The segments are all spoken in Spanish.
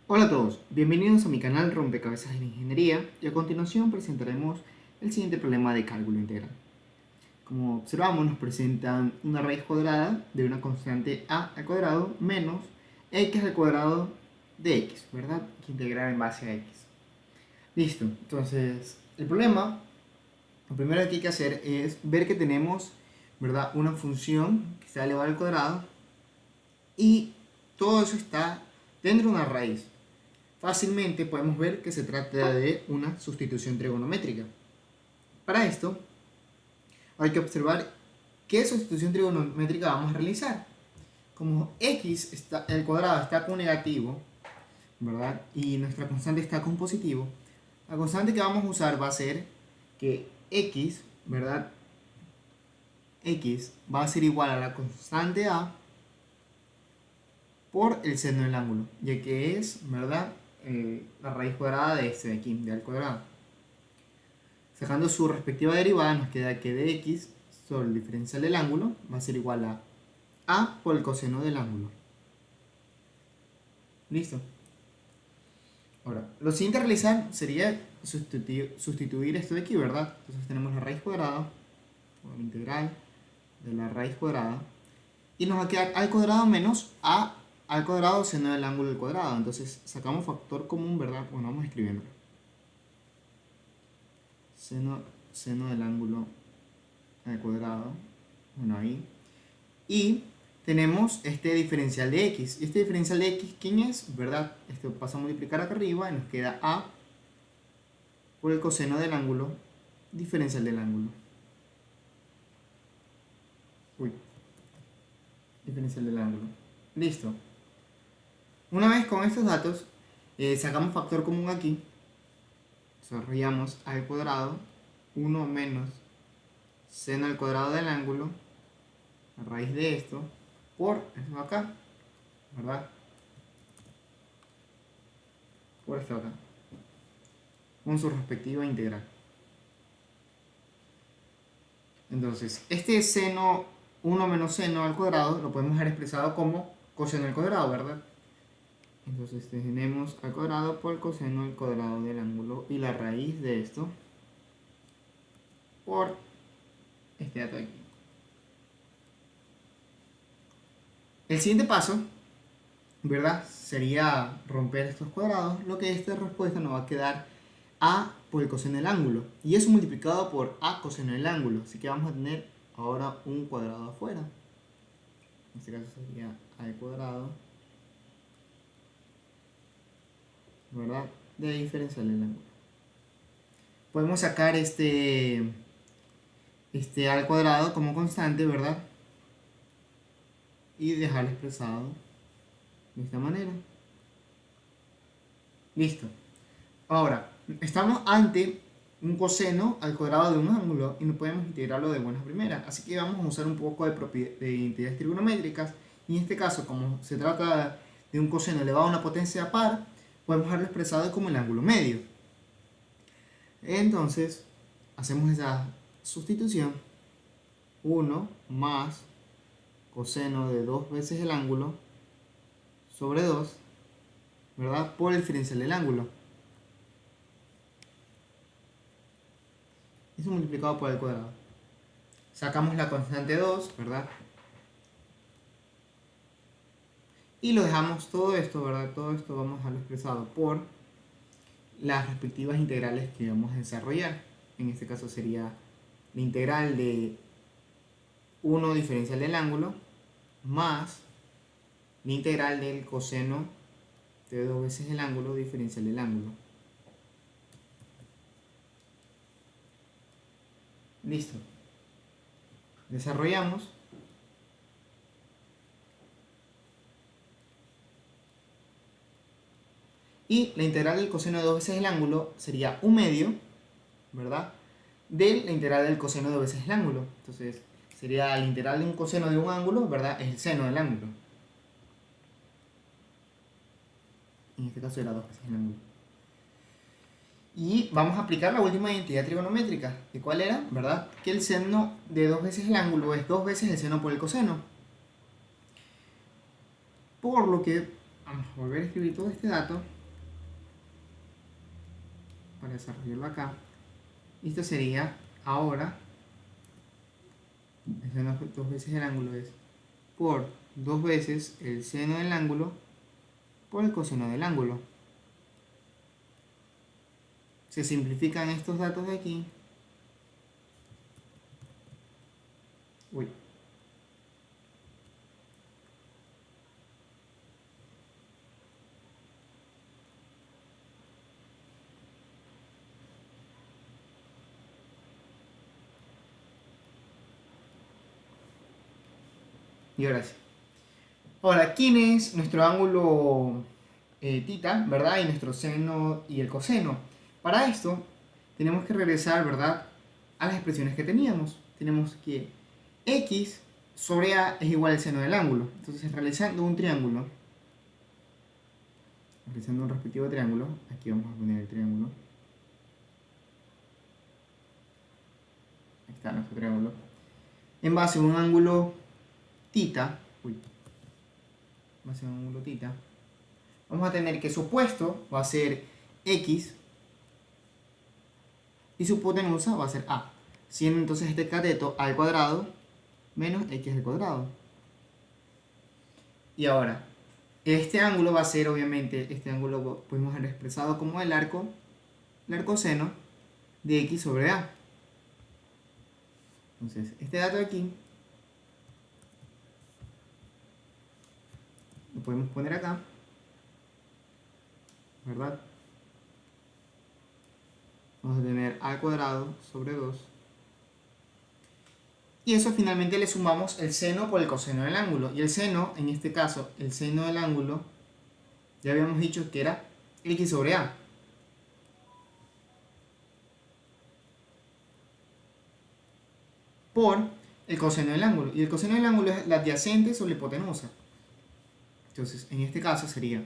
Hola a todos, bienvenidos a mi canal Rompecabezas de la Ingeniería y a continuación presentaremos el siguiente problema de cálculo integral. Como observamos, nos presentan una raíz cuadrada de una constante a al cuadrado menos x al cuadrado de x, ¿verdad? Que integrar en base a x. Listo, entonces el problema, lo primero que hay que hacer es ver que tenemos, ¿verdad? Una función que está elevada al cuadrado y todo eso está dentro de una raíz. Fácilmente podemos ver que se trata de una sustitución trigonométrica. Para esto hay que observar qué sustitución trigonométrica vamos a realizar. Como x al cuadrado está con negativo, ¿verdad? Y nuestra constante está con positivo, la constante que vamos a usar va a ser que x, ¿verdad? X va a ser igual a la constante a por el seno del ángulo, ya que es, ¿verdad? La raíz cuadrada de este de aquí, de al cuadrado. Sacando su respectiva derivada, nos queda que de x sobre el diferencial del ángulo va a ser igual a por el coseno del ángulo. ¿Listo? Ahora, lo siguiente a realizar sería sustituir esto de aquí, ¿verdad? Entonces tenemos la raíz cuadrada, o la integral de la raíz cuadrada, y nos va a quedar al cuadrado menos a al cuadrado seno del ángulo del cuadrado. Entonces sacamos factor común, ¿verdad? Bueno, vamos escribiéndolo. Seno del ángulo al cuadrado, bueno, ahí. Y tenemos este diferencial de x. Este diferencial de x, ¿quién es? ¿Verdad? Esto pasa a multiplicar acá arriba y nos queda a por el coseno del ángulo diferencial del ángulo. Diferencial del ángulo. Listo. Una vez con estos datos, sacamos factor común aquí. Desarrollamos a al cuadrado 1 menos seno al cuadrado del ángulo, a raíz de esto, por esto de acá, ¿verdad? Por esto de acá, con su respectiva integral. Entonces, este seno 1 menos seno al cuadrado lo podemos dejar expresado como coseno al cuadrado, ¿verdad? Entonces tenemos al cuadrado por el coseno al cuadrado del ángulo y la raíz de esto por este dato de aquí. El siguiente paso, ¿verdad? Sería romper estos cuadrados, lo que esta respuesta nos va a quedar a por el coseno del ángulo, y eso multiplicado por a coseno del ángulo, así que vamos a tener ahora un cuadrado afuera. En este caso sería a al cuadrado, ¿verdad? De diferencial del ángulo. Podemos sacar este a al cuadrado como constante, ¿verdad? Y dejarlo expresado de esta manera. Listo. Ahora, estamos ante un coseno al cuadrado de un ángulo y no podemos integrarlo de buenas primeras. Así que vamos a usar un poco de identidades trigonométricas. Y en este caso, como se trata de un coseno elevado a una potencia par, podemos dejarlo expresado como el ángulo medio. Entonces, hacemos esa sustitución. 1 más coseno de 2 veces el ángulo sobre 2, ¿verdad? Por el diferencial del ángulo. Eso multiplicado por el cuadrado. Sacamos la constante 2, ¿verdad? Y lo dejamos todo esto, ¿verdad? Todo esto vamos a dejarlo expresado por las respectivas integrales que vamos a desarrollar. En este caso sería la integral de 1 diferencial del ángulo más la integral del coseno de 2 veces el ángulo diferencial del ángulo. Listo. Desarrollamos. Y la integral del coseno de 2 veces el ángulo sería 1 medio, ¿verdad? De la integral del coseno de 2 veces el ángulo. Entonces sería la integral de un coseno de un ángulo, ¿verdad? Es el seno del ángulo. En este caso era 2 veces el ángulo. Y vamos a aplicar la última identidad trigonométrica. ¿De cuál era? ¿Verdad? Que el seno de 2 veces el ángulo es 2 veces el seno por el coseno. Por lo que vamos a volver a escribir todo este dato. para desarrollarlo acá. Y esto sería ahora, el seno de 2 veces el ángulo es por 2 veces el seno del ángulo por el coseno del ángulo. Se simplifican estos datos de aquí. Uy. Y ahora sí. Ahora, ¿quién es nuestro ángulo tita, verdad? Y nuestro seno y el coseno. Para esto, tenemos que regresar, ¿verdad? A las expresiones que teníamos. Tenemos que x sobre a es igual al seno del ángulo. Entonces, realizando un triángulo, realizando un respectivo triángulo, aquí vamos a poner el triángulo. Ahí está nuestro triángulo. En base a un ángulo tita, base a un ángulo tita, vamos a tener que su opuesto va a ser x y su hipotenusa va a ser a, siendo entonces este cateto a al cuadrado menos x al cuadrado. Y ahora, este ángulo va a ser, obviamente, este ángulo podemos haber expresado como el arcoseno de x sobre a. Entonces, este dato de aquí lo podemos poner acá, ¿verdad? Vamos a tener a al cuadrado sobre 2. Y eso finalmente le sumamos el seno por el coseno del ángulo. Y el seno, en este caso, el seno del ángulo, ya habíamos dicho que era x sobre a. Por el coseno del ángulo. Y el coseno del ángulo es la adyacente sobre la hipotenusa. Entonces, en este caso sería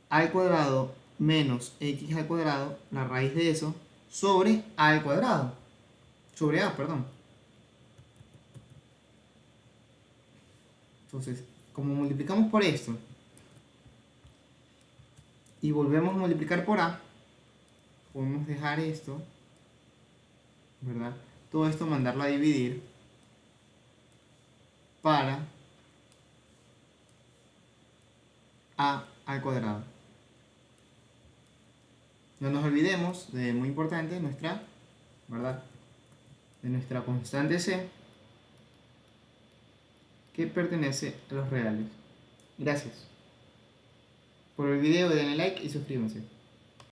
a al cuadrado menos x al cuadrado, la raíz de eso, sobre a al cuadrado. Sobre a, perdón. Entonces, como multiplicamos por esto y volvemos a multiplicar por a, podemos dejar esto, ¿verdad? Todo esto mandarlo a dividir para a al cuadrado. No nos olvidemos de, muy importante, nuestra, ¿verdad? De nuestra constante c, que pertenece a los reales. Gracias por el video, denle like y suscríbanse.